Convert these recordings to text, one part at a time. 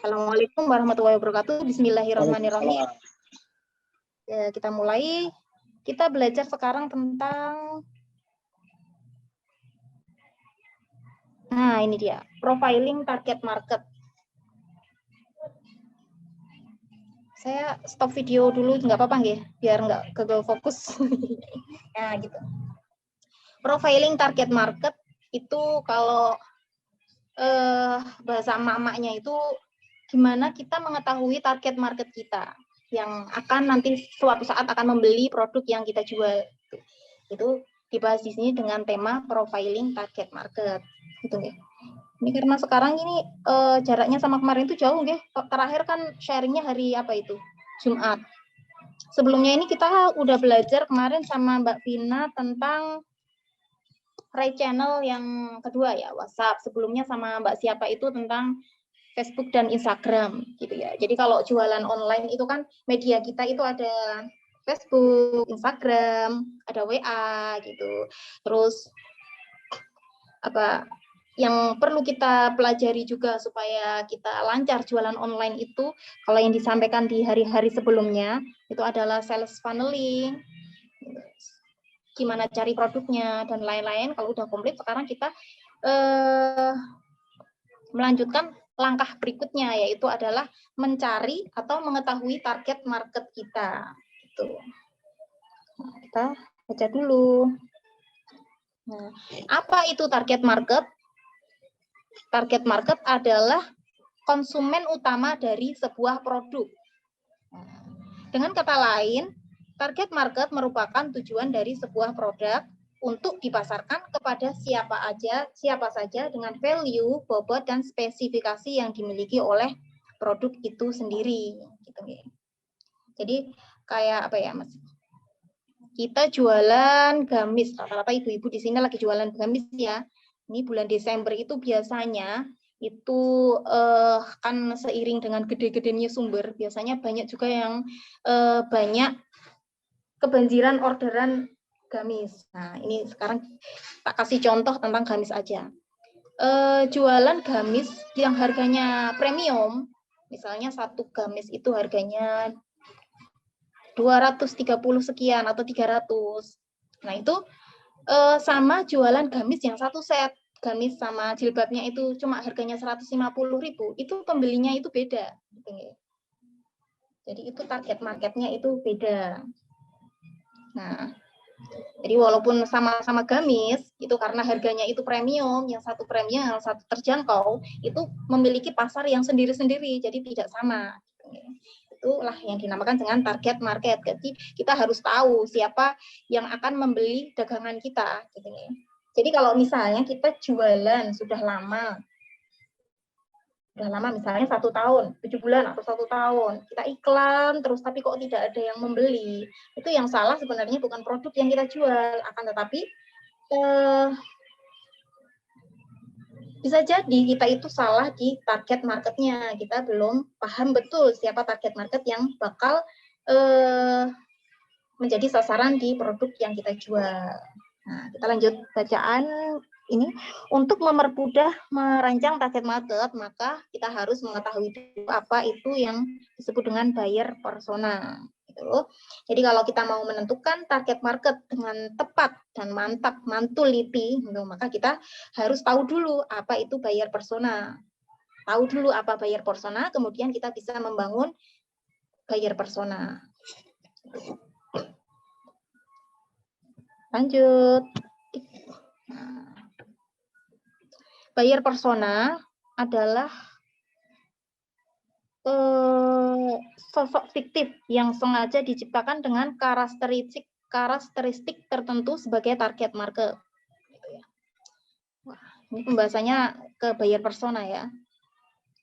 Assalamualaikum warahmatullahi wabarakatuh. Bismillahirrahmanirrahim. Ya, kita mulai. Kita belajar sekarang tentang, nah ini dia, profiling target market. Saya stop video dulu, nggak apa-apa nggih, biar nggak gagal fokus. Nah gitu. Profiling target market itu kalau bahasa emak-emaknya itu gimana kita mengetahui target market kita yang akan nanti suatu saat akan membeli produk yang kita jual. Itu dibahas di sini dengan tema profiling target market. Gitu ya. Ini karena sekarang ini jaraknya sama kemarin itu jauh ya. Terakhir kan sharingnya hari apa itu? Jumat. Sebelumnya ini kita udah belajar kemarin sama Mbak Vina tentang Ray Channel yang kedua ya, WhatsApp. Sebelumnya sama Mbak siapa itu tentang Facebook dan Instagram gitu ya. Jadi kalau jualan online itu kan media kita itu ada Facebook, Instagram, ada WA gitu. Terus apa yang perlu kita pelajari juga supaya kita lancar jualan online itu, kalau yang disampaikan di hari-hari sebelumnya itu adalah sales funneling, gimana cari produknya dan lain-lain. Kalau udah komplit, sekarang kita melanjutkan langkah berikutnya, yaitu adalah mencari atau mengetahui target market kita. Gitu. Nah, kita baca dulu. Nah, apa itu target market? Target market adalah konsumen utama dari sebuah produk. Nah, dengan kata lain, target market merupakan tujuan dari sebuah produk untuk dipasarkan kepada siapa saja dengan value, bobot, dan spesifikasi yang dimiliki oleh produk itu sendiri. Gitu. Jadi kayak apa ya, Mas? Kita jualan gamis, rata-rata ibu-ibu di sini lagi jualan gamis ya. Ini bulan Desember itu biasanya itu kan seiring dengan gede-gedenya sumber, biasanya banyak juga yang banyak kebanjiran orderan gamis. Nah, ini sekarang tak kasih contoh tentang gamis aja. Jualan gamis yang harganya premium, misalnya satu gamis itu harganya 230 sekian atau 300. Nah, itu sama jualan gamis yang satu set, gamis sama jilbabnya itu cuma harganya 150.000, itu pembelinya itu beda. Jadi itu target marketnya itu beda. Nah, jadi walaupun sama-sama gamis, itu karena harganya itu premium, yang satu premium, yang satu terjangkau, itu memiliki pasar yang sendiri-sendiri, jadi tidak sama. Itulah yang dinamakan dengan target market. Jadi kita harus tahu siapa yang akan membeli dagangan kita. Jadi kalau misalnya kita jualan sudah lama misalnya 1 tahun, 7 bulan atau 1 tahun, kita iklan terus tapi kok tidak ada yang membeli, itu yang salah sebenarnya bukan produk yang kita jual, akan tetapi bisa jadi kita itu salah di target marketnya, kita belum paham betul siapa target market yang bakal menjadi sasaran di produk yang kita jual. Nah, kita lanjut bacaan ini. Untuk mempermudah merancang target market, maka kita harus mengetahui apa itu yang disebut dengan buyer persona. Gitu. Jadi kalau kita mau menentukan target market dengan tepat dan mantul teliti, maka kita harus tahu dulu apa itu buyer persona. Tahu dulu apa buyer persona, kemudian kita bisa membangun buyer persona. Lanjut. Buyer persona adalah sosok fiktif yang sengaja diciptakan dengan karakteristik tertentu sebagai target market. Wah, ini pembahasannya ke buyer persona ya.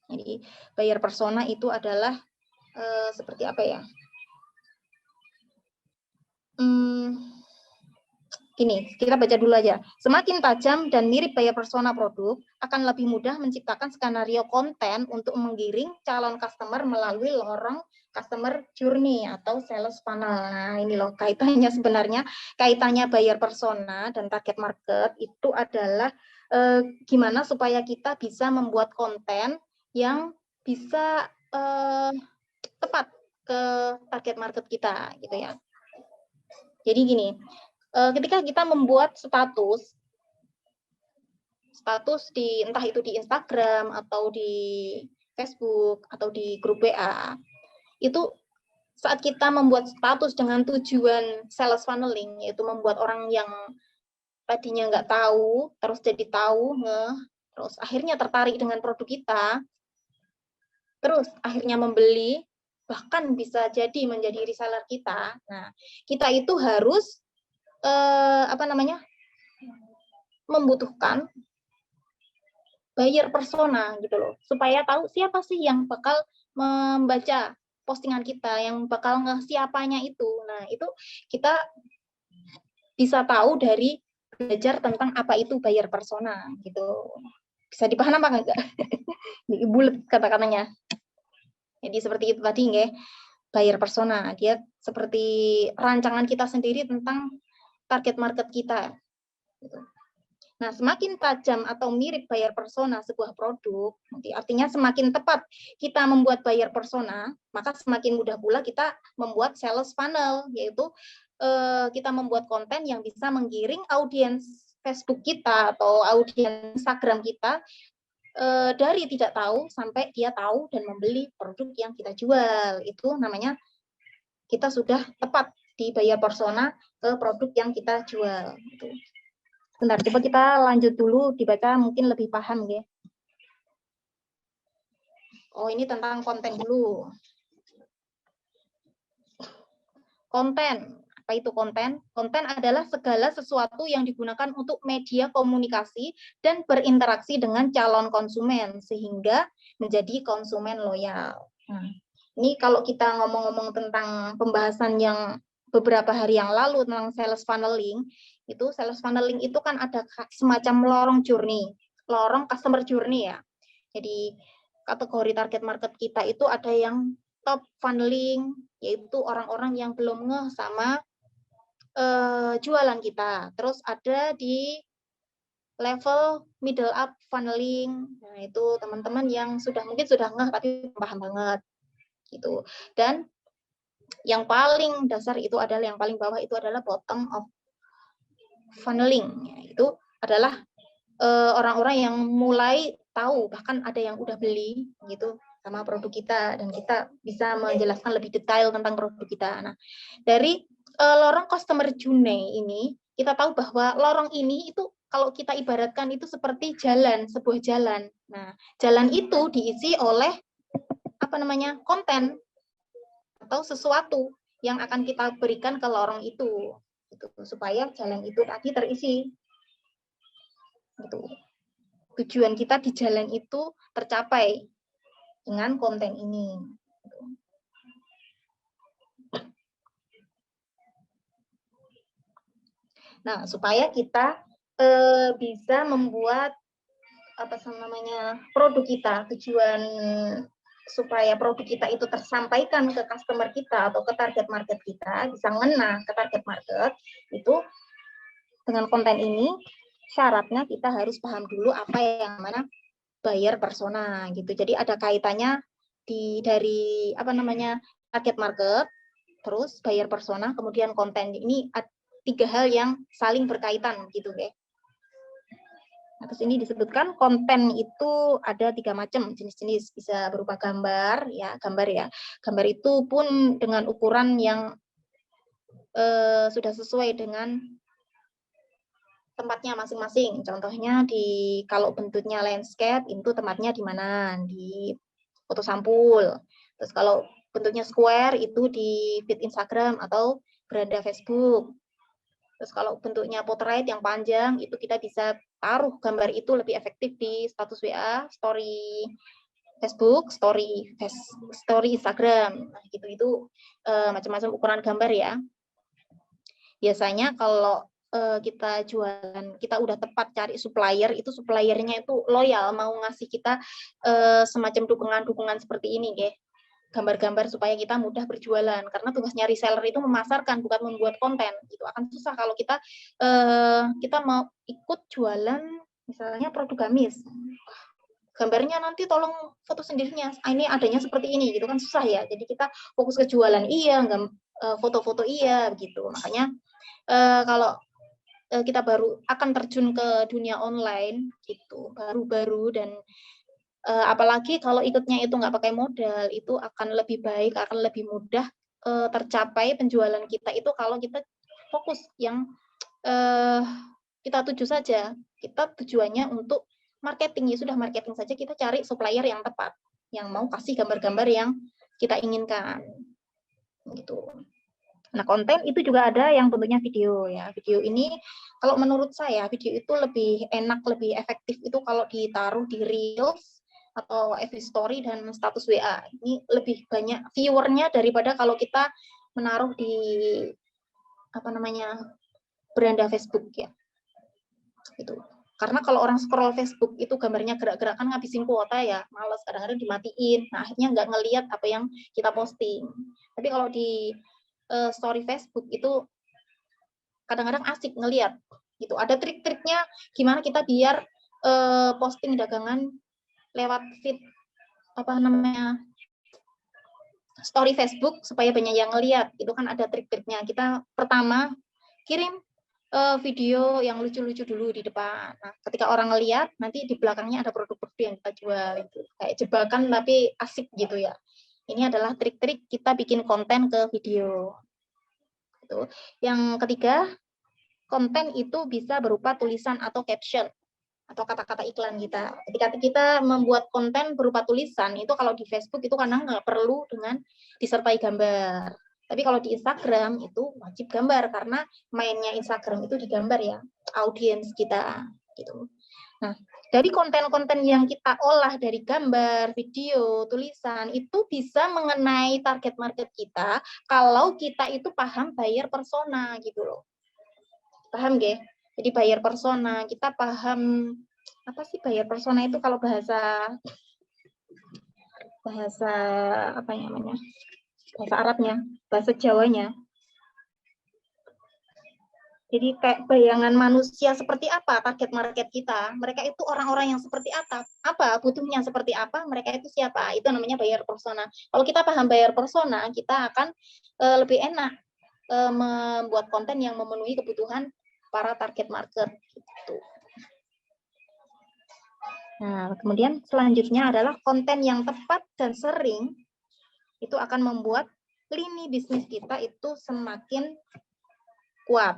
Jadi buyer persona itu adalah seperti apa ya? Gini, kita baca dulu aja. Semakin tajam dan mirip buyer persona produk, akan lebih mudah menciptakan skenario konten untuk menggiring calon customer melalui lorong customer journey atau sales funnel. Nah, ini loh kaitannya sebenarnya, kaitannya buyer persona dan target market itu adalah gimana supaya kita bisa membuat konten yang bisa tepat ke target market kita gitu ya. Jadi gini, ketika kita membuat status di entah itu di Instagram atau di Facebook atau di grup WA, itu saat kita membuat status dengan tujuan sales funneling, yaitu membuat orang yang tadinya nggak tahu, terus jadi tahu, terus akhirnya tertarik dengan produk kita, terus akhirnya membeli, bahkan bisa jadi menjadi reseller kita. Nah, kita itu harus membutuhkan buyer persona gitu loh, supaya tahu siapa sih yang bakal membaca postingan kita, yang bakal siapanya itu. Nah, itu kita bisa tahu dari belajar tentang apa itu buyer persona gitu. Bisa dipaham apa enggak? Bulet kata-katanya. Jadi seperti itu tadi nggih. Buyer persona, dia seperti rancangan kita sendiri tentang target market kita. Nah, semakin tajam atau mirip buyer persona sebuah produk, artinya semakin tepat kita membuat buyer persona, maka semakin mudah pula kita membuat sales funnel, yaitu kita membuat konten yang bisa menggiring audiens Facebook kita atau audiens Instagram kita dari tidak tahu sampai dia tahu dan membeli produk yang kita jual. Itu namanya kita sudah tepat di buyer persona ke produk yang kita jual. Bentar, coba kita lanjut dulu, dibaca mungkin lebih paham ya. Oh, ini tentang konten dulu. Konten. Apa itu konten? Konten adalah segala sesuatu yang digunakan untuk media komunikasi dan berinteraksi dengan calon konsumen sehingga menjadi konsumen loyal. Nah, ini kalau kita ngomong-ngomong tentang pembahasan yang beberapa hari yang lalu tentang sales funneling, itu sales funneling itu kan ada semacam lorong journey, lorong customer journey ya. Jadi kategori target market kita itu ada yang top funneling, yaitu orang-orang yang belum ngeh sama jualan kita. Terus ada di level middle up funneling. Nah, itu teman-teman yang mungkin sudah ngeh tapi paham banget gitu. Dan yang paling dasar itu adalah yang paling bawah itu adalah bottom of funneling. Itu adalah orang-orang yang mulai tahu, bahkan ada yang udah beli gitu sama produk kita, dan kita bisa menjelaskan lebih detail tentang produk kita. Nah, dari lorong customer journey ini, kita tahu bahwa lorong ini itu kalau kita ibaratkan itu seperti jalan, sebuah jalan. Nah, jalan itu diisi oleh konten atau sesuatu yang akan kita berikan ke lorong itu, gitu, supaya jalan itu tadi terisi. Gitu. Tujuan kita di jalan itu tercapai dengan konten ini. Nah, supaya kita bisa membuat produk kita, tujuan supaya produk kita itu tersampaikan ke customer kita atau ke target market kita, bisa ngena ke target market, itu dengan konten ini syaratnya kita harus paham dulu apa yang mana buyer persona gitu. Jadi ada kaitannya dari target market, terus buyer persona, kemudian konten. Ini 3 hal yang saling berkaitan gitu ya. Nah, terus ini disebutkan konten itu ada 3 macam jenis-jenis, bisa berupa gambar ya. Gambar itu pun dengan ukuran yang sudah sesuai dengan tempatnya masing-masing. Contohnya kalau bentuknya landscape itu tempatnya di mana? Di foto sampul. Terus kalau bentuknya square itu di feed Instagram atau beranda Facebook. Terus kalau bentuknya portrait yang panjang itu kita bisa taruh gambar itu lebih efektif di status WA, story Facebook, story Instagram. Nah, gitu itu macam-macam ukuran gambar ya. Biasanya kalau kita jualan, kita udah tepat cari supplier, itu suppliernya itu loyal, mau ngasih kita semacam dukungan-dukungan seperti ini, ya. Gambar-gambar supaya kita mudah berjualan, karena tugasnya reseller itu memasarkan, bukan membuat konten. Itu akan susah kalau kita mau ikut jualan misalnya produk gamis. gambarnya nanti tolong foto sendirinya, ini adanya seperti ini gitu kan susah ya. Jadi kita fokus ke jualan iya, foto-foto iya gitu. Makanya kalau kita baru akan terjun ke dunia online gitu, baru-baru dan apalagi kalau ikutnya itu nggak pakai modal, itu akan lebih baik, akan lebih mudah tercapai penjualan kita itu kalau kita fokus yang kita tuju saja. Kita tujuannya untuk marketing, ya sudah marketing saja, kita cari supplier yang tepat, yang mau kasih gambar-gambar yang kita inginkan. Gitu. Nah, konten itu juga ada yang bentuknya video ya. Video ini kalau menurut saya video itu lebih enak, lebih efektif itu kalau ditaruh di Reels atau FB Story dan status WA. Ini lebih banyak viewernya daripada kalau kita menaruh di beranda Facebook ya. Itu. Karena kalau orang scroll Facebook itu gambarnya gerak-gerak kan ngabisin kuota ya, males, kadang-kadang dimatiin. Nah, akhirnya nggak ngelihat apa yang kita posting. Tapi kalau di story Facebook itu kadang-kadang asik ngelihat gitu. Ada trik-triknya gimana kita biar posting dagangan lewat feed story Facebook supaya banyak yang ngelihat. Itu kan ada trik-triknya. Kita pertama kirim video yang lucu-lucu dulu di depan. Nah, ketika orang ngelihat, nanti di belakangnya ada produk-produk yang kita jual. Gitu. Kayak jebakan tapi asik gitu ya. Ini adalah trik-trik kita bikin konten ke video. Gitu. Yang ketiga, konten itu bisa berupa tulisan atau caption atau kata-kata iklan kita. Ketika kita membuat konten berupa tulisan, itu kalau di Facebook itu kadang nggak perlu dengan disertai gambar. Tapi kalau di Instagram itu wajib gambar karena mainnya Instagram itu digambar ya, audiens kita gitu. Nah, dari konten-konten yang kita olah dari gambar, video, tulisan itu bisa mengenai target market kita kalau kita itu paham buyer persona gitu loh. Paham nggih? Jadi buyer persona, kita paham apa sih buyer persona itu kalau bahasa apa namanya? Bahasa Arabnya, bahasa Jawanya. Jadi kayak bayangan manusia seperti apa target market kita. Mereka itu orang-orang yang seperti apa butuhnya seperti apa, mereka itu siapa. Itu namanya buyer persona. Kalau kita paham buyer persona, kita akan lebih enak membuat konten yang memenuhi kebutuhan para target market gitu. Nah, kemudian selanjutnya adalah konten yang tepat dan sering itu akan membuat lini bisnis kita itu semakin kuat.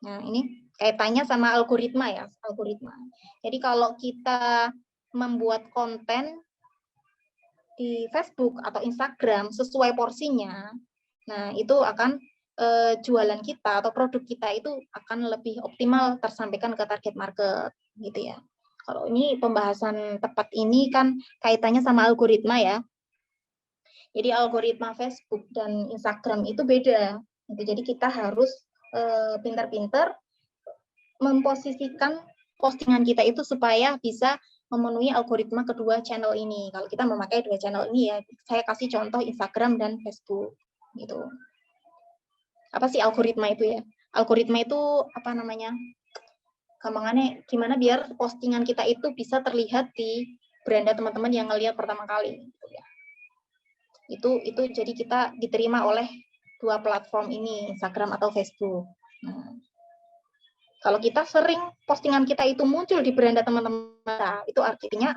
Nah, ini kaitannya sama algoritma ya, algoritma. Jadi kalau kita membuat konten di Facebook atau Instagram sesuai porsinya, nah itu akan jualan kita atau produk kita itu akan lebih optimal tersampaikan ke target market gitu ya. Kalau ini pembahasan tepat ini kan kaitannya sama algoritma ya. Jadi algoritma Facebook dan Instagram itu beda. Jadi kita harus pintar-pintar memposisikan postingan kita itu supaya bisa memenuhi algoritma kedua channel ini. Kalau kita memakai dua channel ini ya, saya kasih contoh Instagram dan Facebook gitu. Apa sih algoritma itu ya? Algoritma itu apa namanya? Gampangannya gimana biar postingan kita itu bisa terlihat di beranda teman-teman yang ngelihat pertama kali gitu ya. Itu jadi kita diterima oleh dua platform ini, Instagram atau Facebook. Nah, kalau kita sering postingan kita itu muncul di beranda teman-teman, itu artinya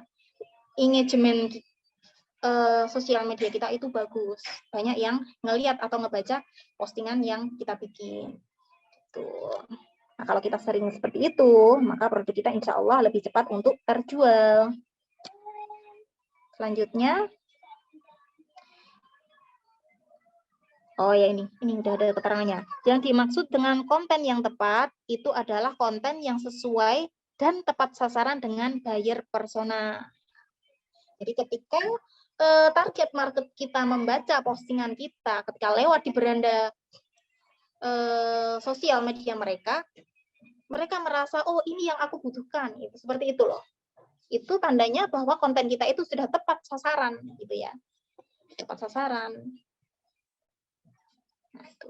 engagement sosial media kita itu bagus. Banyak yang ngelihat atau ngebaca postingan yang kita bikin. Tuh. Nah, kalau kita sering seperti itu, maka produk kita insya Allah lebih cepat untuk terjual. Selanjutnya, oh ya ini udah ada keterangannya. Yang dimaksud dengan konten yang tepat itu adalah konten yang sesuai dan tepat sasaran dengan buyer persona. Jadi ketika target market kita membaca postingan kita, ketika lewat di beranda sosial media mereka merasa oh ini yang aku butuhkan, itu seperti itu loh. Itu tandanya bahwa konten kita itu sudah tepat sasaran, gitu ya, tepat sasaran. Nah, itu.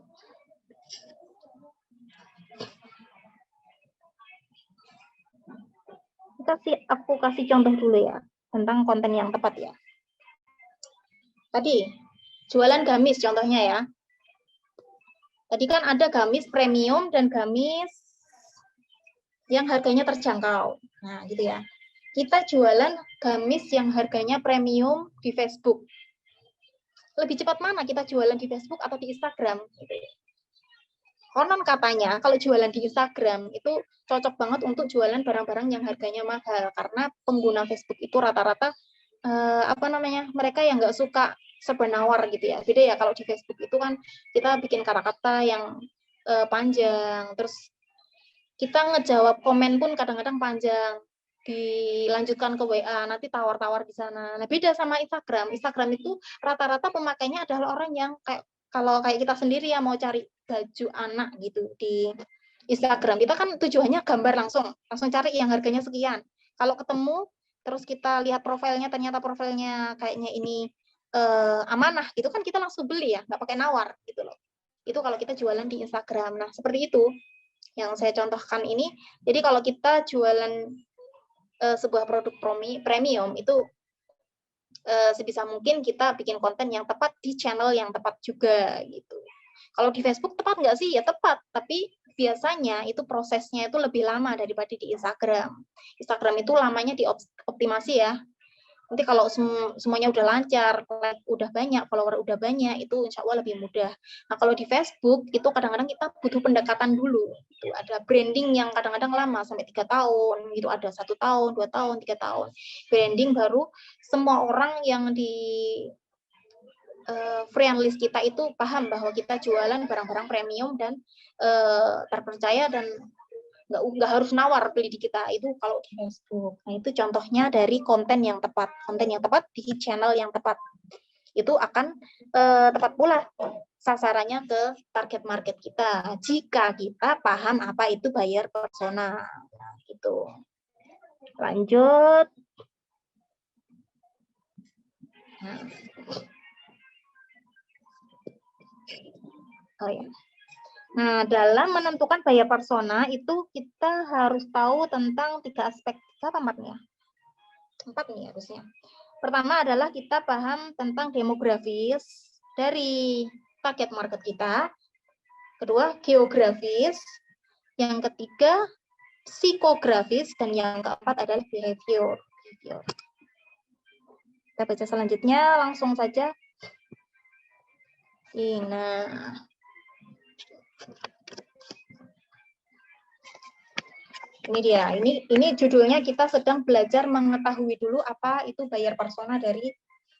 Aku kasih contoh dulu ya. tentang konten yang tepat ya. Tadi jualan gamis contohnya ya. Tadi kan ada gamis premium dan gamis yang harganya terjangkau. Nah, gitu ya. Kita jualan gamis yang harganya premium di Facebook. Lebih cepat mana kita jualan di Facebook atau di Instagram? Gitu ya. Konon katanya kalau jualan di Instagram itu cocok banget untuk jualan barang-barang yang harganya mahal karena pengguna Facebook itu rata-rata mereka yang nggak suka sebenawar gitu ya. Beda ya kalau di Facebook itu kan kita bikin kata-kata yang panjang, terus kita ngejawab komen pun kadang-kadang panjang, dilanjutkan ke WA, nanti tawar-tawar di sana. Nah, beda sama Instagram. Instagram itu rata-rata pemakainya adalah orang yang kalau kayak kita sendiri ya mau cari baju anak gitu di Instagram. Kita kan tujuannya gambar langsung cari yang harganya sekian. Kalau ketemu terus kita lihat profilnya, ternyata profilnya kayaknya ini amanah gitu kan kita langsung beli ya, nggak pakai nawar gitu loh. Itu kalau kita jualan di Instagram. Nah, seperti itu yang saya contohkan ini. Jadi kalau kita jualan sebuah produk premium itu sebisa mungkin kita bikin konten yang tepat di channel yang tepat juga gitu. Kalau di Facebook tepat nggak sih? Ya tepat, tapi biasanya itu prosesnya itu lebih lama daripada di Instagram. Instagram itu lamanya dioptimasi ya. Nanti kalau semuanya udah lancar, like udah banyak, follower udah banyak, itu insya Allah lebih mudah. Nah kalau di Facebook itu kadang-kadang kita butuh pendekatan dulu. Itu ada branding yang kadang-kadang lama sampai 3 tahun, gitu ada 1 tahun, 2 tahun, 3 tahun. Branding baru semua orang yang di friend list kita itu paham bahwa kita jualan barang-barang premium dan terpercaya dan nggak harus nawar beli di kita itu kalau di Facebook. Nah itu contohnya dari konten yang tepat di channel yang tepat itu akan tepat pula sasarannya ke target market kita jika kita paham apa itu buyer persona. Nah, gitu. Lanjut. Nah. Oh ya. Nah, dalam menentukan buyer persona itu kita harus tahu tentang 3 aspek. Apa 4 nih? 4 nih harusnya. Pertama adalah kita paham tentang demografis dari target market kita. Kedua, geografis. Yang ketiga, psikografis. Dan yang keempat adalah behavior. Kita baca selanjutnya, langsung saja. Nah, ini dia, ini judulnya kita sedang belajar mengetahui dulu apa itu buyer persona dari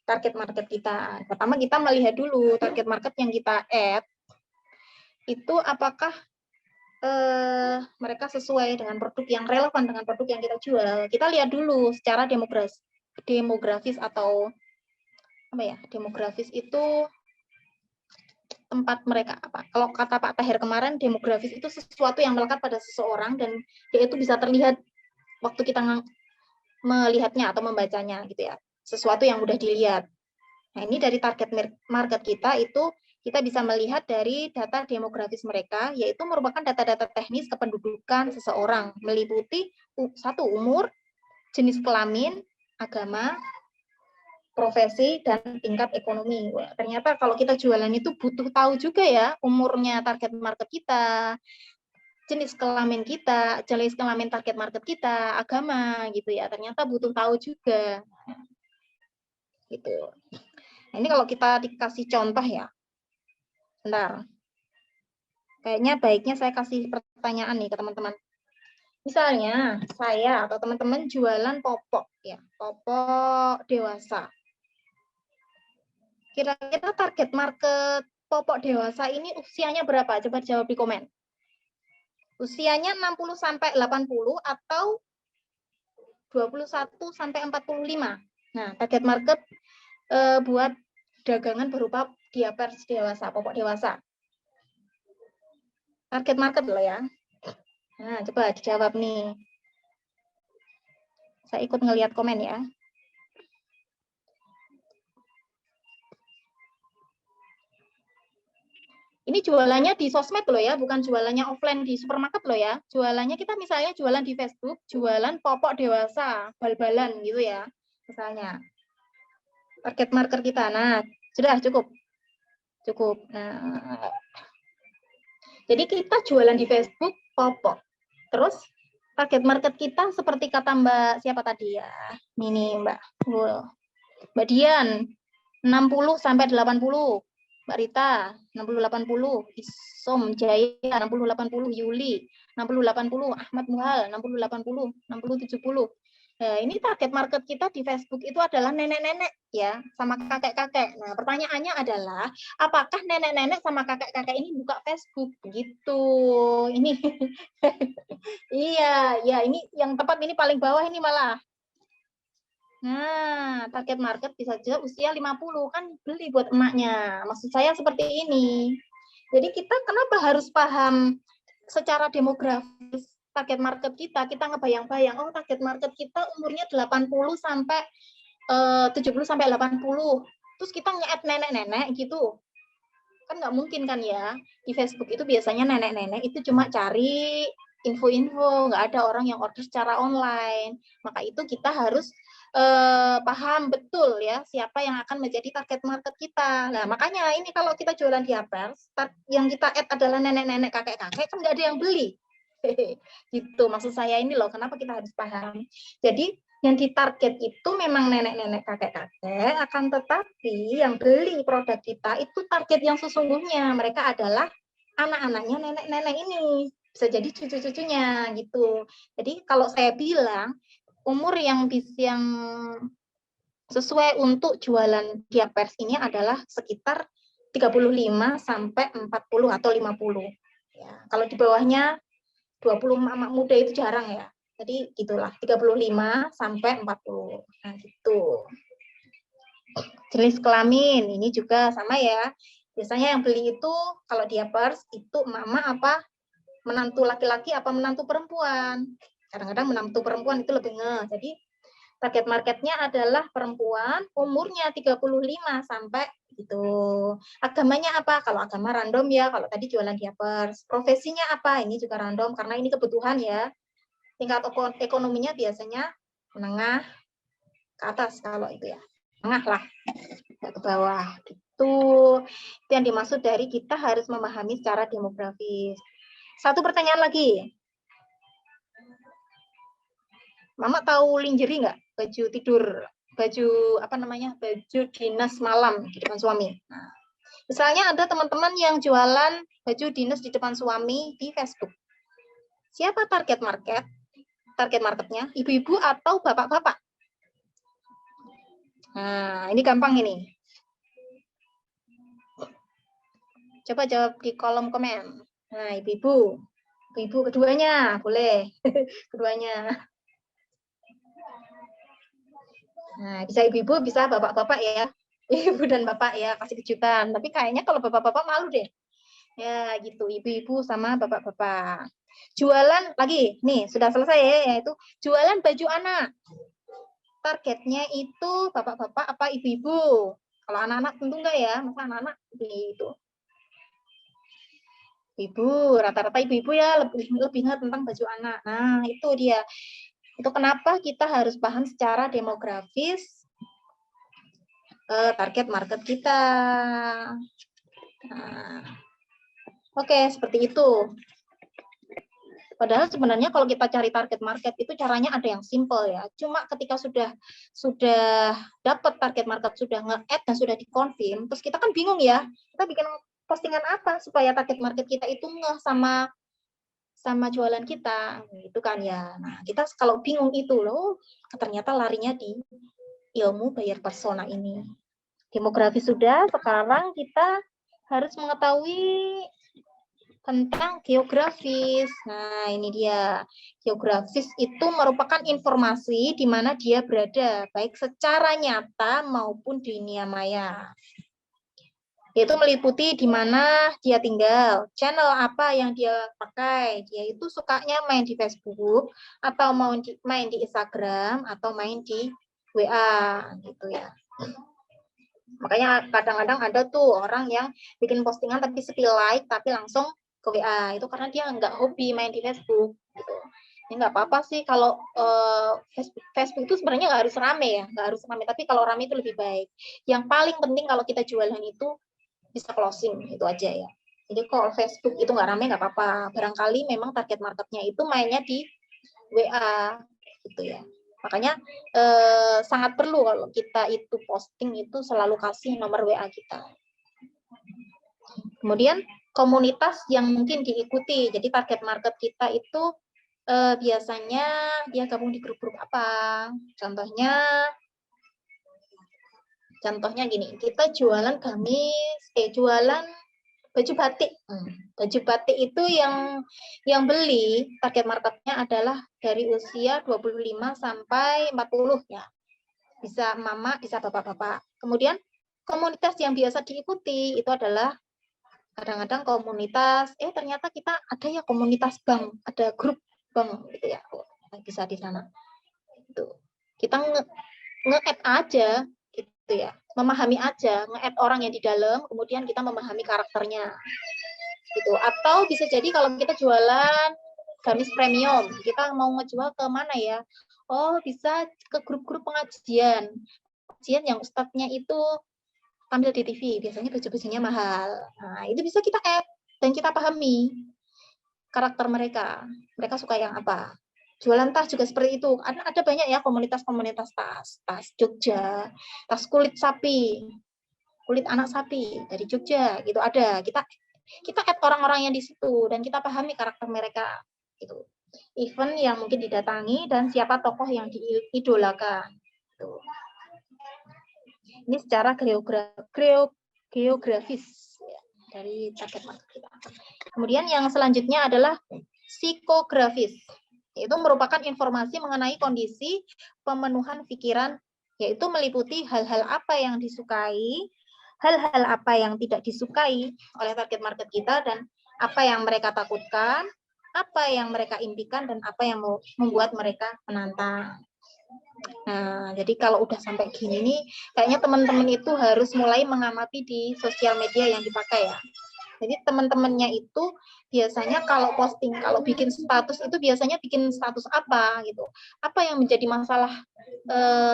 target market kita. Pertama kita melihat dulu target market yang kita add, itu apakah mereka sesuai dengan produk yang relevan dengan produk yang kita jual. Kita lihat dulu secara demografis atau apa ya, demografis itu tempat mereka apa. Kalau kata Pak Tahir kemarin, demografis itu sesuatu yang melekat pada seseorang dan dia itu bisa terlihat waktu kita melihatnya atau membacanya gitu ya. Sesuatu yang mudah dilihat. Nah, ini dari target market kita itu kita bisa melihat dari data demografis mereka, yaitu merupakan data-data teknis kependudukan seseorang, meliputi 1 umur, jenis kelamin, agama, profesi, dan tingkat ekonomi. Wah, ternyata kalau kita jualan itu butuh tahu juga ya umurnya target market kita, jenis kelamin kita, jenis kelamin target market kita, agama gitu ya. Ternyata butuh tahu juga. Gitu. Nah, ini kalau kita dikasih contoh ya. Bentar. Kayaknya baiknya saya kasih pertanyaan nih ke teman-teman. Misalnya saya atau teman-teman jualan popok ya, popok dewasa. Kira-kira target market popok dewasa ini usianya berapa? Coba jawab di komen. Usianya 60 sampai 80 atau 21 sampai 45. Nah, target market buat dagangan berupa diapers dewasa, popok dewasa. Target market loh ya. Nah, coba dijawab nih. Saya ikut ngelihat komen ya. Ini jualannya di sosmed loh ya, bukan jualannya offline di supermarket loh ya. Jualannya kita misalnya jualan di Facebook, jualan popok dewasa, bal-balan gitu ya. misalnya. Target market kita. Nah, sudah cukup. Cukup. Nah, jadi kita jualan di Facebook, popok. Terus target market kita seperti kata Mbak siapa tadi ya? Ini Mbak. Mbak Dian 60 sampai 80. Mbak Rita 60 80. Isom Jaya 60 80. Yuli 60 80. Ahmad Muhal 60 80. 60 70. Nah, ini target market kita di Facebook itu adalah nenek-nenek ya, sama kakek-kakek. Nah, pertanyaannya adalah apakah nenek-nenek sama kakek-kakek ini buka Facebook gitu. Ini iya, ya ini yang tepat ini paling bawah ini malah. Nah, target market bisa juga usia 50 kan beli buat emaknya. Maksud saya seperti ini. Jadi kita kenapa harus paham secara demografis target market kita ngebayang-bayang, oh target market kita umurnya 80 sampai 70 sampai 80. Terus kita nge-add nenek-nenek gitu. Kan nggak mungkin kan ya. Di Facebook itu biasanya nenek-nenek itu cuma cari info-info, nggak ada orang yang order secara online. Maka itu kita harus paham betul ya siapa yang akan menjadi target market kita. Nah makanya ini kalau kita jualan di Apers, yang kita add adalah nenek-nenek, kakek-kakek, kan nggak ada yang beli. Gitu maksud saya ini loh, kenapa kita harus paham. Jadi yang ditarget itu memang nenek-nenek, kakek-kakek, akan tetapi yang beli produk kita itu target yang sesungguhnya mereka adalah anak-anaknya nenek-nenek ini, bisa jadi cucu-cucunya gitu. Jadi kalau saya bilang umur yang sesuai untuk jualan di Apers ini adalah sekitar 35 sampai 40 atau 50. Ya, kalau di bawahnya 20 anak muda itu jarang ya. Jadi gitulah, 35 sampai 40. Nah, gitu. Jenis kelamin ini juga sama ya. Biasanya yang beli itu kalau di Apers itu emak-emak apa menantu laki-laki apa menantu perempuan. Kadang-kadang menantu perempuan itu lebih Jadi target marketnya adalah perempuan umurnya 35 sampai gitu. Agamanya apa? Kalau agama random ya, kalau tadi jualan di Apers. Profesinya apa? Ini juga random karena ini kebutuhan ya. Tingkat ekonominya biasanya menengah ke atas kalau itu ya. Tengah lah, nggak ke bawah. Gitu. Itu yang dimaksud dari kita harus memahami secara demografis. Satu pertanyaan lagi. Mama tahu lingerie nggak? Baju tidur, baju apa namanya? Baju dinas malam di depan suami. Nah, misalnya ada teman-teman yang jualan baju dinas di depan suami di Facebook. Siapa target market? Target marketnya ibu-ibu atau bapak-bapak? Nah, ini gampang ini. Coba jawab di kolom komen. Nah, ibu-ibu. Ibu keduanya, boleh. Keduanya. Nah, bisa ibu-ibu, bisa bapak-bapak ya. Ibu dan bapak ya, kasih kejutan. Tapi kayaknya kalau bapak-bapak malu deh. Ya, gitu. Ibu-ibu sama bapak-bapak. Jualan lagi, nih sudah selesai ya, yaitu jualan baju anak. Targetnya itu bapak-bapak apa ibu-ibu? Kalau anak-anak tentu enggak ya, masa anak-anak itu. Ibu, rata-rata ibu-ibu ya lebih ngerti tentang baju anak. Nah, itu dia. Itu kenapa kita harus paham secara demografis target market kita. Nah, oke, seperti itu. Padahal sebenarnya kalau kita cari target market itu caranya ada yang simple ya. Cuma ketika sudah dapat target market, sudah nge-add dan sudah di-confirm, terus kita kan bingung ya. Kita bikin postingan apa supaya target market kita itu ngeh sama jualan kita, gitu kan ya. Nah, kita kalau bingung itu loh, ternyata larinya di ilmu buyer persona ini. Demografi sudah, sekarang kita harus mengetahui tentang geografis. Nah, ini dia. Geografis itu merupakan informasi di mana dia berada, baik secara nyata maupun di dunia maya. Yaitu meliputi di mana dia tinggal, channel apa yang dia pakai. Dia itu sukanya main di Facebook, atau mau main di Instagram, atau main di WA, gitu ya. Makanya kadang-kadang ada tuh orang yang bikin postingan tapi sepi like, tapi langsung ke WA. Itu karena dia nggak hobi main di Facebook. Gitu. Ini nggak apa-apa sih kalau Facebook itu sebenarnya nggak harus rame ya, nggak harus rame. Tapi kalau rame itu lebih baik. Yang paling penting kalau kita jualan itu bisa closing, itu aja ya. Jadi kalau Facebook itu nggak rame nggak apa-apa. Barangkali memang target marketnya itu mainnya di WA gitu ya. Makanya sangat perlu kalau kita itu posting itu selalu kasih nomor WA kita. Kemudian komunitas yang mungkin diikuti. Jadi target market kita itu biasanya dia gabung di grup-grup apa? Contohnya gini, kita jualan gamis, jualan baju batik. Baju batik itu yang beli target marketnya adalah dari usia 25 sampai 40 ya. Bisa mama, bisa bapak-bapak. Kemudian komunitas yang biasa diikuti itu adalah kadang-kadang komunitas, ternyata kita ada ya komunitas bank, ada grup bank gitu ya, bisa di sana. Gitu. Kita nge-add aja gitu ya, memahami aja, nge-add orang yang di dalam, kemudian kita memahami karakternya. Gitu. Atau bisa jadi kalau kita jualan gamis premium, kita mau ngejual ke mana ya? Oh, bisa ke grup-grup pengajian. Pengajian yang ustadznya itu tampil di TV, biasanya baju-bajunya mahal. Nah, itu bisa kita add dan kita pahami karakter mereka. Mereka suka yang apa. Jualan tas juga seperti itu. Ada banyak ya komunitas-komunitas tas. Tas Jogja, tas kulit sapi, kulit anak sapi dari Jogja gitu ada. Kita add orang-orang yang di situ dan kita pahami karakter mereka gitu. Event yang mungkin didatangi dan siapa tokoh yang diidolakan. Gitu. Ini secara geografis ya, dari target market kita. Kemudian yang selanjutnya adalah psikografis, yaitu merupakan informasi mengenai kondisi pemenuhan pikiran, yaitu meliputi hal-hal apa yang disukai, hal-hal apa yang tidak disukai oleh target market kita, dan apa yang mereka takutkan, apa yang mereka impikan, dan apa yang membuat mereka menantang. Nah, jadi kalau udah sampai gini nih, kayaknya teman-teman itu harus mulai mengamati di sosial media yang dipakai ya. Jadi teman-temannya itu biasanya kalau posting, kalau bikin status itu biasanya bikin status apa gitu. Apa yang menjadi masalah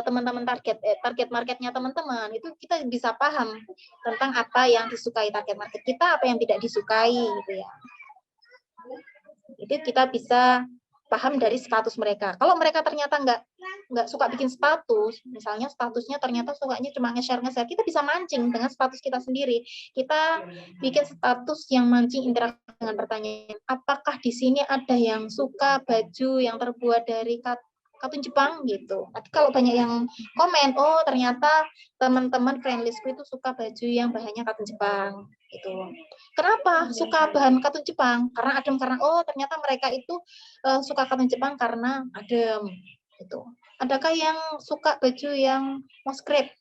teman-teman target marketnya teman-teman, itu kita bisa paham tentang apa yang disukai target market kita, apa yang tidak disukai gitu ya. Itu kita bisa paham dari status mereka. Kalau mereka ternyata nggak suka bikin status, misalnya statusnya ternyata sukanya cuma nge-share, kita bisa mancing dengan status kita sendiri. Kita bikin status yang mancing interaksi dengan pertanyaan, apakah di sini ada yang suka baju yang terbuat dari katun Jepang gitu. Tapi kalau banyak yang komen, oh ternyata teman-teman friendlistku itu suka baju yang bahannya katun Jepang gitu. Kenapa suka bahan katun Jepang? Karena adem, karena oh ternyata mereka itu suka katun Jepang karena adem gitu. Adakah yang suka baju yang moskrip?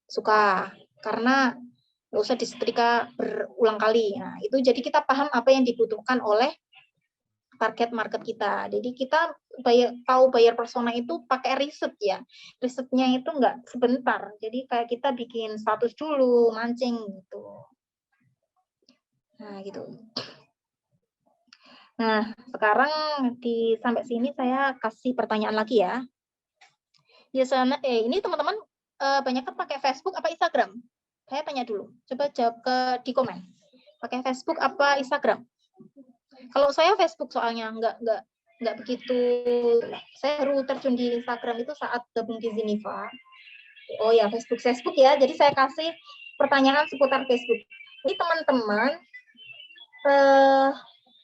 Suka karena nggak usah disetrika berulang kali. Nah, itu jadi kita paham apa yang dibutuhkan oleh target market kita. Jadi kita tahu buyer persona itu pakai riset ya. Risetnya itu nggak sebentar. Jadi kayak kita bikin status dulu, mancing gitu. Nah, gitu. Nah, sekarang sampai sini saya kasih pertanyaan lagi ya. Biasanya, ini teman-teman banyak kan pakai Facebook apa Instagram? Saya tanya dulu. Coba jawab di komen. Pakai Facebook apa Instagram? Kalau saya Facebook soalnya nggak begitu. Saya baru terjun di Instagram itu saat gabung di Ziniva. Oh ya, Facebook ya. Jadi saya kasih pertanyaan seputar Facebook. Ini teman-teman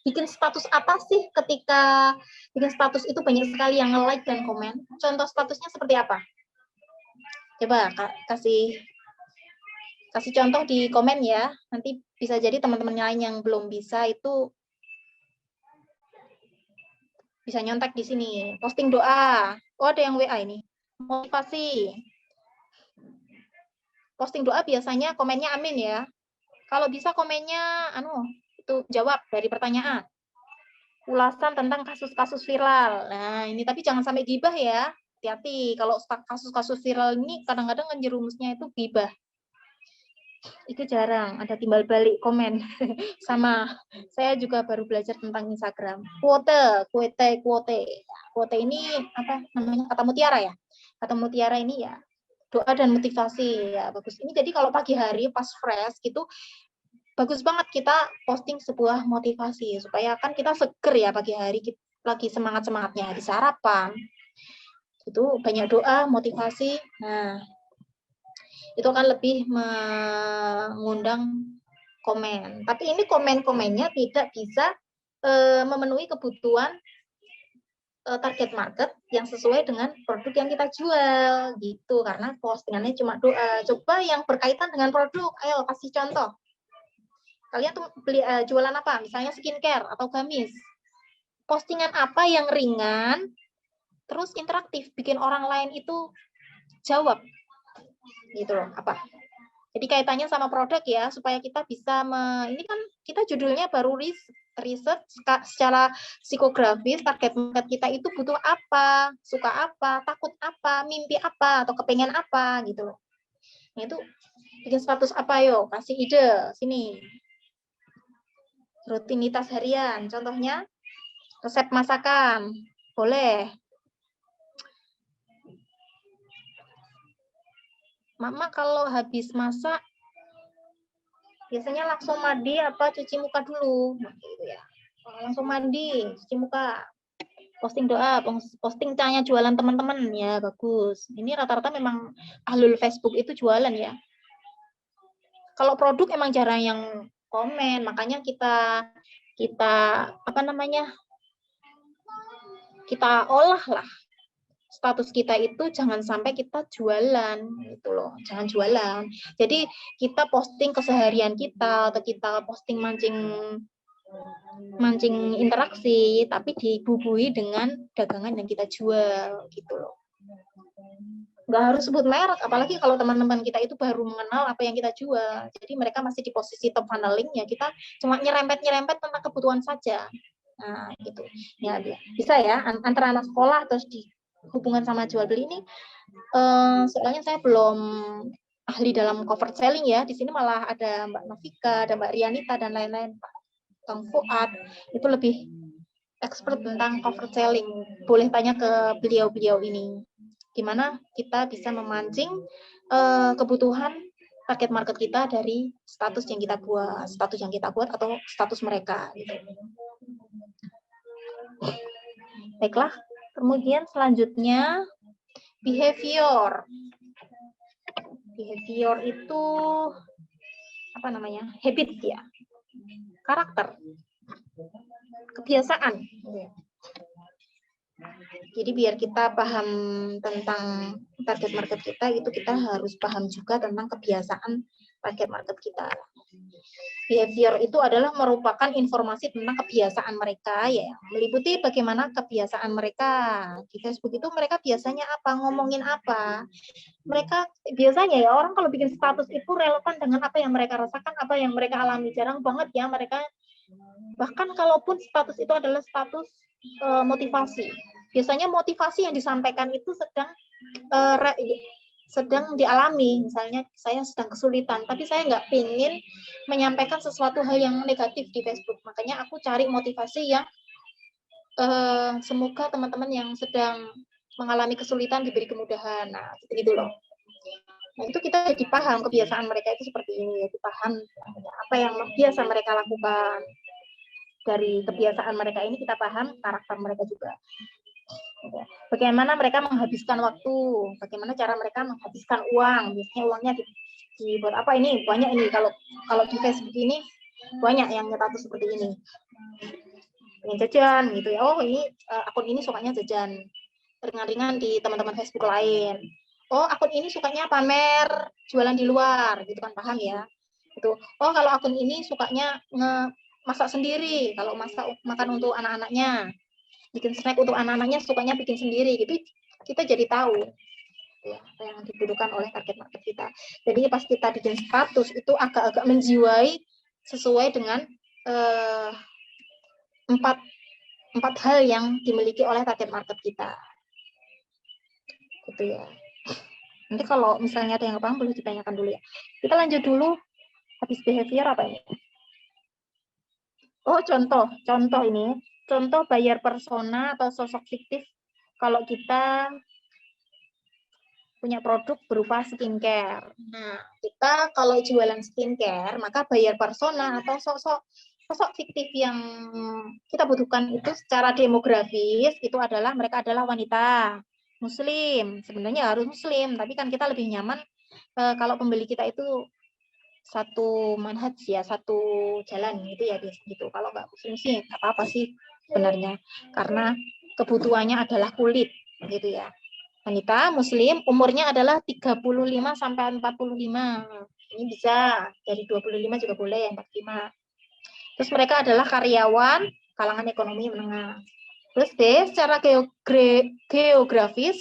bikin status apa sih ketika bikin status itu banyak sekali yang nge-like dan komen? Contoh statusnya seperti apa? Coba kasih contoh di komen ya. Nanti bisa jadi teman-teman lain yang belum bisa itu bisa nyontek di sini. Posting doa. Oh, ada yang WA ini. Motivasi. Posting doa biasanya komennya amin ya. Kalau bisa komennya itu jawab dari pertanyaan. Ulasan tentang kasus-kasus viral. Nah, ini tapi jangan sampai gibah ya. Hati-hati. Kalau kasus-kasus viral ini kadang-kadang kan jerumusnya itu gibah. Itu jarang ada timbal balik komen. Sama saya juga baru belajar tentang Instagram. Quote ini apa namanya, kata mutiara ya. Kata mutiara ini ya doa dan motivasi ya, bagus. Ini jadi kalau pagi hari pas fresh gitu bagus banget kita posting sebuah motivasi supaya kan kita seger ya pagi hari, kita lagi semangat-semangatnya habis sarapan. Itu banyak doa, motivasi. Nah, itu akan lebih mengundang komen. Tapi ini komen-komennya tidak bisa memenuhi kebutuhan target market yang sesuai dengan produk yang kita jual gitu, karena postingannya cuma doa. Coba yang berkaitan dengan produk, ayo kasih contoh. Kalian tuh beli jualan apa? Misalnya skincare atau gamis. Postingan apa yang ringan, terus interaktif, bikin orang lain itu jawab gitu loh, apa? Jadi kaitannya sama produk ya, supaya kita bisa ini kan kita judulnya baru riset secara psikografis, target market kita itu butuh apa, suka apa, takut apa, mimpi apa, atau kepengen apa gitu loh. Nah itu bikin status apa yo, kasih ide sini. Rutinitas harian, contohnya resep masakan, boleh. Mama kalau habis masak biasanya langsung mandi apa cuci muka dulu gitu ya. Langsung mandi, cuci muka. Posting doa, posting tanya jualan teman-teman ya, bagus. Ini rata-rata memang ahlul Facebook itu jualan ya. Kalau produk emang jarang yang komen, makanya kita apa namanya? Kita olah lah status kita itu, jangan sampai kita jualan gitu loh, jangan jualan. Jadi kita posting keseharian kita atau kita posting mancing interaksi, tapi dibubuhi dengan dagangan yang kita jual gitu loh. Nggak harus sebut merek, apalagi kalau teman-teman kita itu baru mengenal apa yang kita jual. Jadi mereka masih di posisi top funneling ya, kita cuma nyerempet tentang kebutuhan saja. Nah gitu ya, bisa ya antara anak sekolah terus di hubungan sama jual beli ini, soalnya saya belum ahli dalam cover selling ya. Di sini malah ada Mbak Novika, ada Mbak Rianita dan lain-lain, Pak Kang Fuad itu lebih expert tentang cover selling. Boleh tanya ke beliau-beliau ini, gimana kita bisa memancing kebutuhan target market kita dari status yang kita buat atau status mereka. Gitu. Baiklah. Kemudian selanjutnya behavior. Behavior itu apa namanya? Habit ya. Karakter. Kebiasaan. Jadi biar kita paham tentang target market kita, itu kita harus paham juga tentang kebiasaan target market kita. Behavior itu adalah merupakan informasi tentang kebiasaan mereka ya, meliputi bagaimana kebiasaan mereka di Facebook itu, mereka biasanya apa, ngomongin apa. Mereka biasanya ya, orang kalau bikin status itu relevan dengan apa yang mereka rasakan, apa yang mereka alami. Jarang banget ya mereka, bahkan kalaupun status itu adalah status motivasi, biasanya motivasi yang disampaikan itu sedang dialami. Misalnya saya sedang kesulitan, tapi saya nggak pingin menyampaikan sesuatu hal yang negatif di Facebook, makanya aku cari motivasi yang semoga teman-teman yang sedang mengalami kesulitan diberi kemudahan. Nah gitu loh. Nah itu kita jadi paham kebiasaan mereka itu seperti ini, jadi paham apa yang biasa mereka lakukan. Dari kebiasaan mereka ini kita paham karakter mereka juga. Bagaimana mereka menghabiskan waktu, bagaimana cara mereka menghabiskan uang. Biasanya uangnya dibuat apa ini? Banyak ini, kalau di Facebook ini banyak yang status seperti ini. Pengen jajan gitu ya. Oh ini akun ini sukanya jajan ringan-ringan di teman-teman Facebook lain. Oh akun ini sukanya pamer jualan di luar, gitu kan, paham ya? Itu. Oh kalau akun ini sukanya masak sendiri, kalau makan untuk anak-anaknya, bikin snack untuk anak-anaknya, sukanya bikin sendiri, gitu. Kita jadi tahu ya, apa yang dibutuhkan oleh target market kita. Jadi pas kita bikin status itu agak-agak menjiwai sesuai dengan empat hal yang dimiliki oleh target market kita. Gitu ya. Nanti kalau misalnya ada yang paham boleh ditanyakan dulu ya. Kita lanjut dulu Habis behavior apa ini? Oh, contoh ini. Contoh buyer persona atau sosok fiktif kalau kita punya produk berupa skincare. Nah, kita kalau jualan skincare, maka buyer persona atau sosok fiktif yang kita butuhkan itu secara demografis itu adalah mereka adalah wanita muslim. Sebenarnya harus muslim, tapi kan kita lebih nyaman kalau pembeli kita itu satu manhaj ya, satu jalan gitu ya, gitu. Kalau nggak muslim sih nggak apa-apa sih sebenarnya, karena kebutuhannya adalah kulit gitu ya. Wanita muslim umurnya adalah 35 sampai 45. Ini bisa dari 25 juga boleh, 45. Terus mereka adalah karyawan kalangan ekonomi menengah. Terus B, secara geografis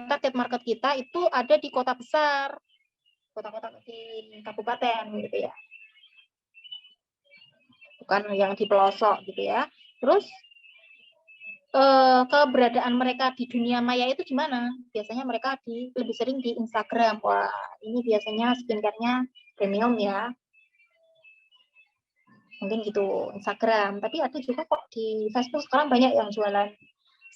target market kita itu ada di kota besar, kota-kota di kabupaten gitu ya. Bukan yang di pelosok gitu ya. Terus keberadaan mereka di dunia maya itu gimana? Biasanya mereka lebih sering di Instagram. Wah, ini biasanya skincare-nya premium ya. Mungkin gitu, Instagram. Tapi ada juga kok di Facebook sekarang banyak yang jualan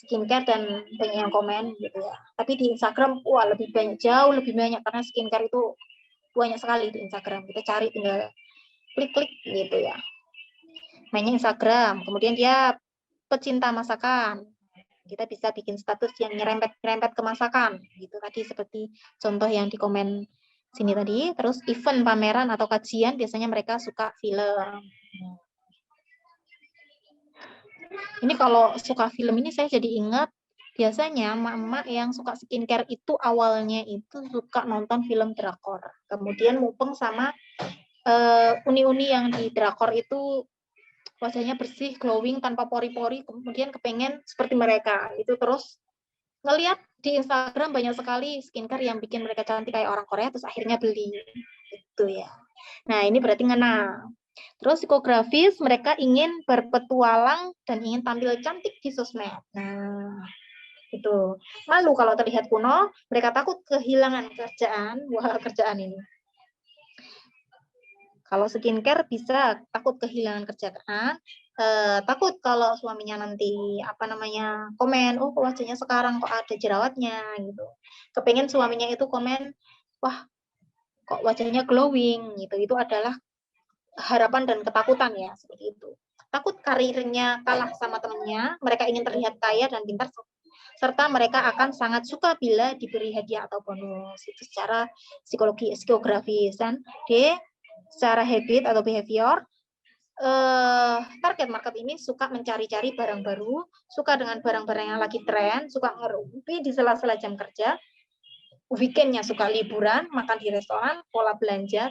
skincare dan banyak yang komen gitu ya. Tapi di Instagram, wah lebih banyak, jauh lebih banyak karena skincare itu banyak sekali di Instagram. Kita cari tinggal klik-klik gitu ya. Mainnya Instagram. Kemudian dia pecinta masakan. Kita bisa bikin status yang nyerempet ke masakan gitu tadi, seperti contoh yang di komen sini tadi. Terus event, pameran atau kajian, biasanya mereka suka film. Ini kalau suka film ini saya jadi ingat, biasanya emak-emak yang suka skincare itu awalnya itu suka nonton film drakor, kemudian mupeng sama uni-uni yang di drakor itu wajahnya bersih, glowing, tanpa pori-pori, kemudian kepengen seperti mereka. Itu terus ngelihat di Instagram banyak sekali skincare yang bikin mereka cantik kayak orang Korea, terus akhirnya beli. Gitu ya. Nah, ini berarti ngena. Terus psikografis, mereka ingin berpetualang dan ingin tampil cantik di sosmed. Nah, itu. Malu kalau terlihat kuno, mereka takut kehilangan kerjaan. Wah, kerjaan ini. Kalau skincare bisa takut kehilangan kerjaan, takut kalau suaminya nanti komen, oh wajahnya sekarang kok ada jerawatnya gitu. Kepengen suaminya itu komen, wah kok wajahnya glowing gitu. Itu adalah harapan dan ketakutan ya, seperti itu. Takut karirnya kalah sama temannya, mereka ingin terlihat kaya dan pintar, serta mereka akan sangat suka bila diberi hadiah atau bonus. Itu secara psikografis. Dan D, secara habit atau behavior, target market ini suka mencari-cari barang baru, suka dengan barang-barang yang lagi tren, suka ngerumpi di sela-sela jam kerja, weekendnya suka liburan, makan di restoran, pola belanja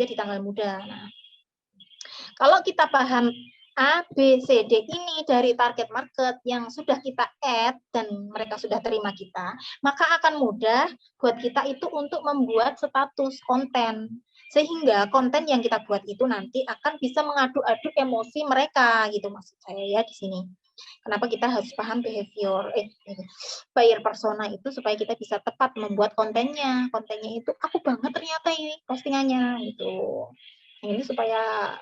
di tanggal muda. Nah, kalau kita paham A, B, C, D ini dari target market yang sudah kita add dan mereka sudah terima kita, maka akan mudah buat kita itu untuk membuat status konten. Sehingga konten yang kita buat itu nanti akan bisa mengadu-adu emosi mereka, gitu maksud saya ya di sini. Kenapa kita harus paham buyer persona itu supaya kita bisa tepat membuat kontennya. Kontennya itu aku banget ternyata ini postingannya gitu. Ini supaya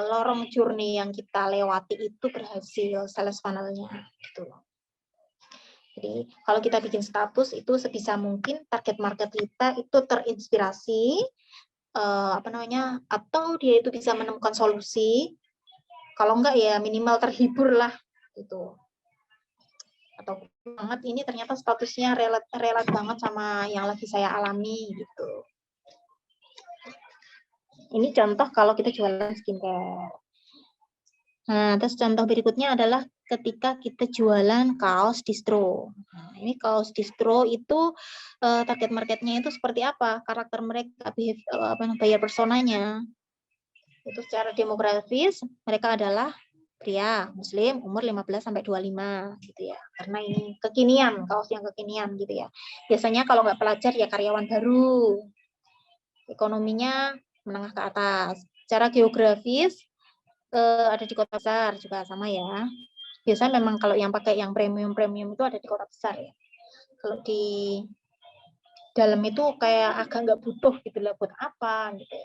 lorong journey yang kita lewati itu berhasil, sales funnel-nya gitu. Jadi kalau kita bikin status itu sebisa mungkin target market kita itu terinspirasi atau dia itu bisa menemukan solusi. Kalau enggak ya minimal terhibur lah gitu. Atau banget ini ternyata statusnya relate banget sama yang lagi saya alami gitu. Ini contoh kalau kita jualan skincare. Nah, terus contoh berikutnya adalah ketika kita jualan kaos distro. Nah, ini kaos distro itu target marketnya itu seperti apa? Karakter mereka, buyer personanya. Itu secara demografis mereka adalah pria muslim umur 15 sampai 25 gitu ya. Karena ini kekinian, kaos yang kekinian gitu ya. Biasanya kalau nggak pelajar ya karyawan baru. Ekonominya menengah ke atas. Secara geografis ada di kota besar juga sama ya. Biasanya memang kalau yang pakai yang premium itu ada di kota besar ya. Kalau di dalam itu kayak agak nggak butuh gitu lah, buat apa gitu.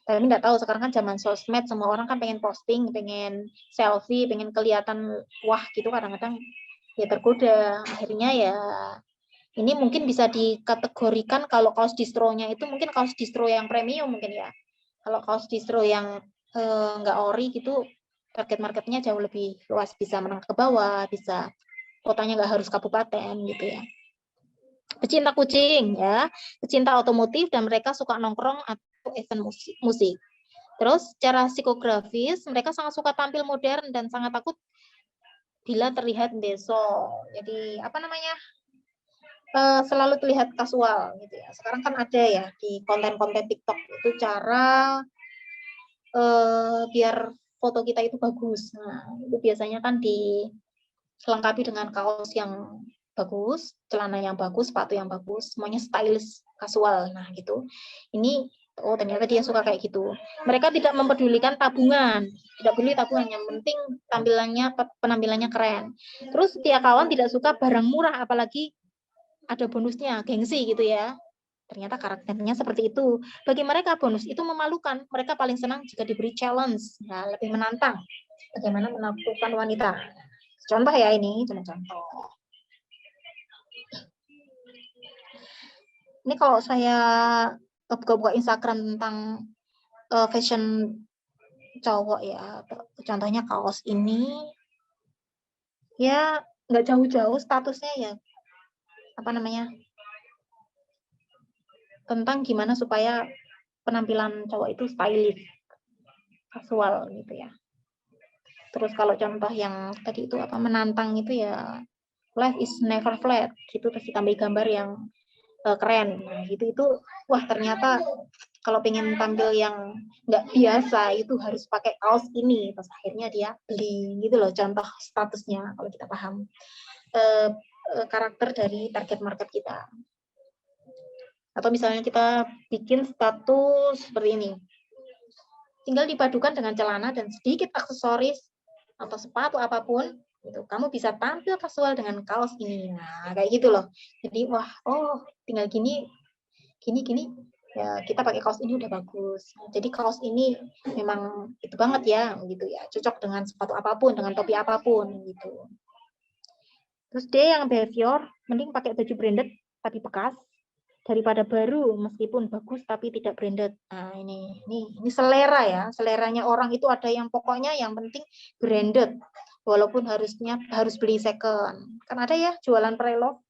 Tapi nggak tahu, sekarang kan zaman sosmed, semua orang kan pengen posting, pengen selfie, pengen kelihatan wah gitu, kadang-kadang ya tergoda. Akhirnya ya ini mungkin bisa dikategorikan kalau kaos distronya itu mungkin kaos distro yang premium mungkin ya. Kalau kaos distro yang nggak ori gitu, target marketnya jauh lebih luas, bisa menengah ke bawah, bisa kotanya nggak harus kabupaten gitu ya. Pecinta kucing ya, pecinta otomotif, dan mereka suka nongkrong atau event musik. Terus secara psikografis mereka sangat suka tampil modern dan sangat takut bila terlihat besok. Jadi apa namanya, selalu terlihat kasual gitu ya. Sekarang kan ada ya di konten-konten TikTok itu cara biar foto kita itu bagus. Nah, itu biasanya kan dilengkapi dengan kaos yang bagus, celana yang bagus, sepatu yang bagus, semuanya stylish, kasual. Nah, gitu. Ini oh ternyata dia suka kayak gitu. Mereka tidak mempedulikan tabungan, tidak peduli tabungan, yang penting penampilannya keren. Terus setiap kawan tidak suka barang murah, apalagi ada bonusnya, gengsi gitu ya. Ternyata karakternya seperti itu. Bagi mereka bonus itu memalukan. Mereka paling senang jika diberi challenge, ya, lebih menantang. Bagaimana menaklukkan wanita. Contoh ya, ini cuma contoh. Ini kalau saya buka-buka Instagram tentang fashion cowok ya, contohnya kaos ini, ya nggak jauh-jauh statusnya ya, apa namanya, tentang gimana supaya penampilan cowok itu stylish, kasual gitu ya. Terus kalau contoh yang tadi itu apa, menantang itu ya, life is never flat gitu, terus ditambah gambar yang keren. Nah, gitu itu wah ternyata kalau pengen tampil yang nggak biasa itu harus pakai kaos ini. Terus akhirnya dia beli gitu loh, contoh statusnya kalau kita paham karakter dari target market kita. Atau misalnya kita bikin status seperti ini, tinggal dipadukan dengan celana dan sedikit aksesoris atau sepatu apapun, gitu, kamu bisa tampil kasual dengan kaos ini. Nah, kayak gitu loh. Jadi wah, oh tinggal gini ya, kita pakai kaos ini udah bagus. Jadi kaos ini memang itu banget ya, gitu ya, cocok dengan sepatu apapun, dengan topi apapun gitu. Terus dia yang behavior, mending pakai baju branded tapi bekas daripada baru meskipun bagus tapi tidak branded. Nah, ini selera ya, seleranya orang itu ada yang pokoknya yang penting branded walaupun harus beli second. Kan ada ya jualan pre-love.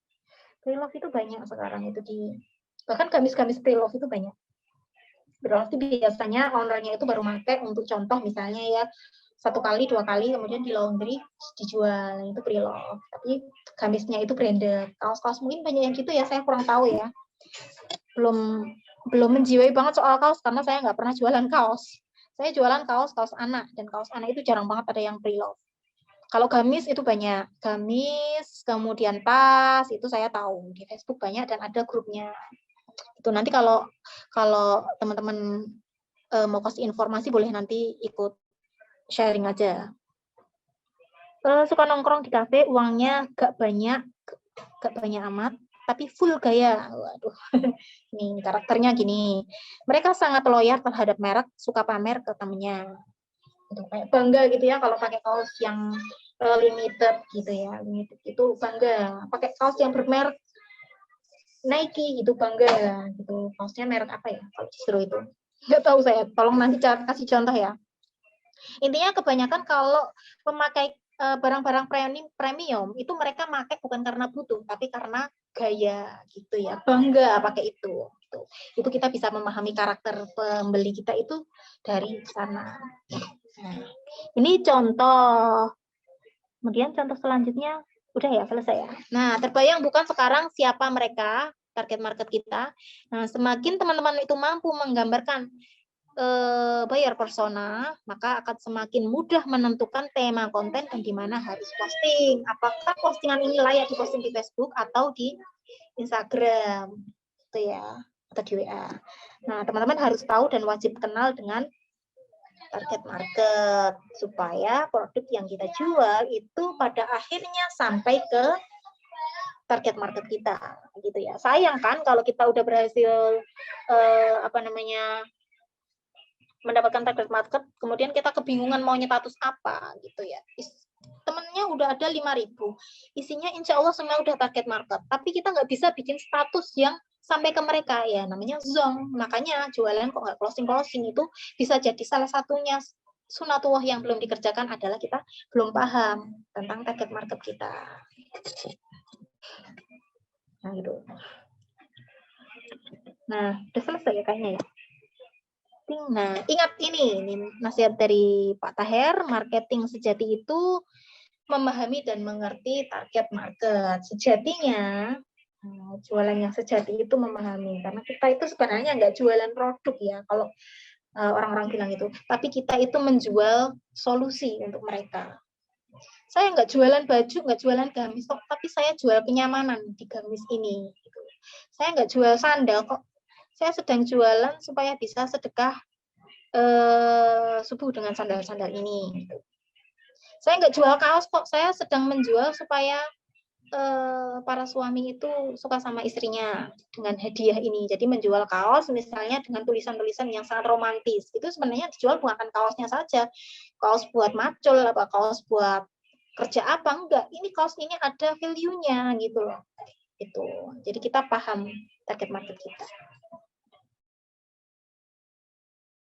Pre-love itu banyak sekarang itu bahkan gamis-gamis pre-love itu banyak. Pre-love itu biasanya ownernya itu baru pakai untuk contoh misalnya ya 1 kali 2 kali kemudian di laundry dijual, itu pre-love. Tapi gamisnya itu branded. Kaos-kaos mungkin banyak yang gitu ya, saya kurang tahu ya. Belum menjiwai banget soal kaos karena saya nggak pernah jualan kaos. Saya jualan kaos anak, dan kaos anak itu jarang banget ada yang pre-love. Kalau gamis itu banyak, gamis, kemudian tas itu saya tahu di Facebook banyak dan ada grupnya. Itu nanti kalau teman-teman mau kasih informasi boleh nanti ikut sharing aja. Suka nongkrong di kafe, uangnya gak banyak amat, tapi full gaya. Waduh, nih karakternya gini. Mereka sangat loyal terhadap merek, suka pamer ke temennya. Gitu, kayak bangga gitu ya kalau pakai kaos yang limited gitu ya. Limited itu bangga. Pakai kaos yang bermerek Nike gitu bangga gitu. Kaosnya merek apa ya? Kalau justru itu nggak tahu saya. Tolong nanti kasih contoh ya. Intinya kebanyakan kalau pemakai barang-barang premium itu mereka pakai bukan karena butuh tapi karena gaya gitu ya, bangga pakai itu gitu. Itu kita bisa memahami karakter pembeli kita itu dari sana. Nah, ini contoh. Kemudian contoh selanjutnya udah ya, selesai ya. Nah, terbayang bukan sekarang siapa mereka target market kita. Nah, semakin teman-teman itu mampu menggambarkan buyer persona, maka akan semakin mudah menentukan tema konten dan di mana harus posting. Apakah postingan ini layak diposting di Facebook atau di Instagram, gitu ya, atau di WA. Nah, teman-teman harus tahu dan wajib kenal dengan target market supaya produk yang kita jual itu pada akhirnya sampai ke target market kita, gitu ya. Sayang kan kalau kita udah berhasil mendapatkan target market, kemudian kita kebingungan mau status apa, gitu ya. Temennya udah ada 5.000, isinya insya Allah semua udah target market, tapi kita nggak bisa bikin status yang sampai ke mereka, ya namanya zonk. Makanya jualan kok nggak closing itu bisa jadi salah satunya sunatullah yang belum dikerjakan adalah kita belum paham tentang target market kita. Nah, gitu. Nah, udah selesai ya kayaknya ya. Nah, ingat ini nasihat dari Pak Taher, marketing sejati itu memahami dan mengerti target market. Sejatinya, jualan yang sejati itu memahami. Karena kita itu sebenarnya nggak jualan produk ya, kalau orang-orang bilang itu. Tapi kita itu menjual solusi untuk mereka. Saya nggak jualan baju, nggak jualan gamis kok, tapi saya jual kenyamanan di gamis ini. Gitu. Saya nggak jual sandal kok, saya sedang jualan supaya bisa sedekah subuh dengan sandal-sandal ini. Gitu. Saya nggak jual kaos kok, saya sedang menjual supaya para suami itu suka sama istrinya dengan hadiah ini. Jadi menjual kaos misalnya dengan tulisan-tulisan yang sangat romantis. Itu sebenarnya dijual bukan kaosnya saja. Kaos buat macul, apa kaos buat kerja apa, enggak. Ini kaos ini ada value-nya gitu loh. Itu. Jadi kita paham target market kita.